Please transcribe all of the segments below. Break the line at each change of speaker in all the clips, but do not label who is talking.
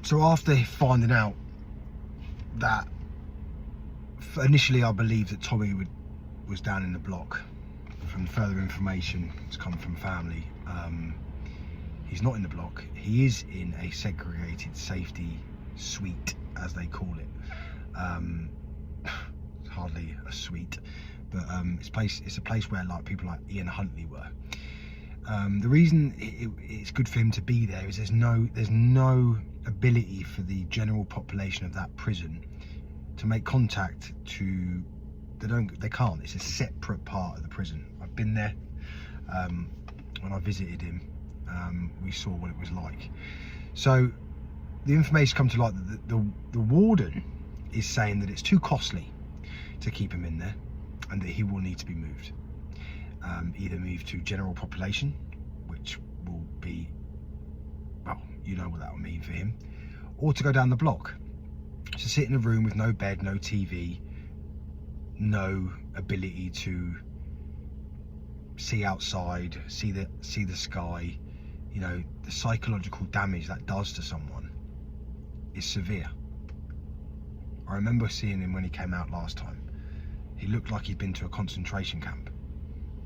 So after finding out that, initially I believed that Tommy was down in the block. From further information that's come from family, he's not in the block. He is in a segregated safety suite, as they call it. It's hardly a suite, but it's a place where like people like Ian Huntley were. The reason it's good for him to be there is there's no ability for the general population of that prison to make contact to. They can't. It's a separate part of the prison. I've been there. When I visited him, we saw what it was like. So the information come to light that the warden is saying that it's too costly to keep him in there, and that he will need to be moved. Either moved to general population, which will be, well, you know what that will mean for him, or to go down the block, to sit in a room with no bed, no TV, no ability to see outside, see the sky. You know, the psychological damage that does to someone is severe. I remember seeing him when he came out last time. He looked like he'd been to a concentration camp.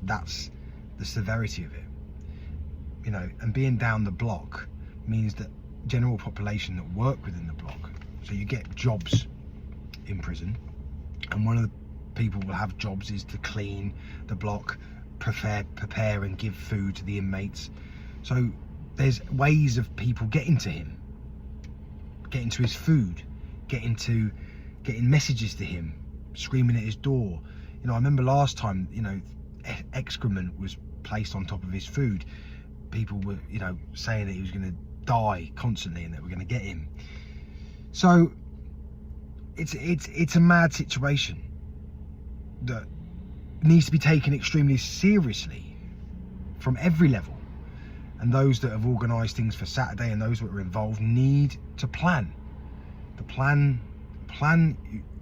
That's the severity of it. You know, and being down the block means that general population that work within the block, so you get jobs in prison, and one of the people will have jobs is to clean the block, prepare and give food to the inmates. So there's ways of people getting to him, getting to his food, getting messages to him, screaming at his door. You know, I remember last time, you know, excrement was placed on top of his food. People were, you know, saying that he was going to die constantly and that we're going to get him. So it's a mad situation that needs to be taken extremely seriously from every level, and those that have organised things for Saturday and those that are involved need to plan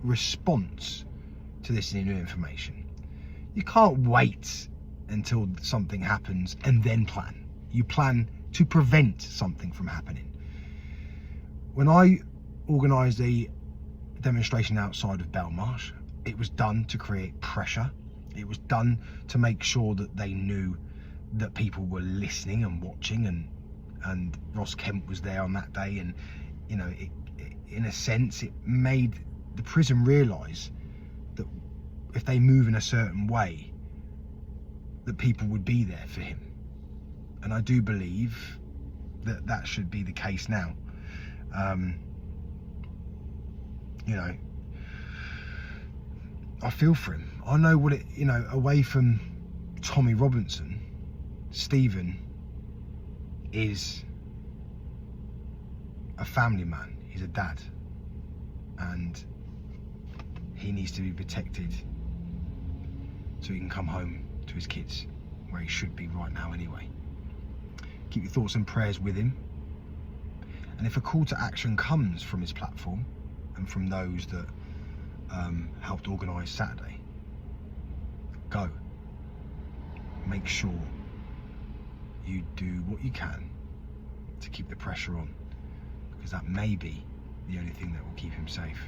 response to this new information. You can't wait until something happens and then plan. You plan to prevent something from happening. When I organised a demonstration outside of Belmarsh, it was done to create pressure. It was done to make sure that they knew that people were listening and watching, and Ross Kemp was there on that day, and you know, in a sense it made the prison realise that if they move in a certain way, that people would be there for him. And I do believe that that should be the case now. You know, I feel for him. I know what it, you know, away from Tommy Robinson, Stephen is a family man. He's a dad, and he needs to be protected so he can come home to his kids, where he should be right now anyway. Keep your thoughts and prayers with him, and if a call to action comes from his platform and from those that helped organise Saturday, go. Make sure you do what you can to keep the pressure on, because that may be the only thing that will keep him safe.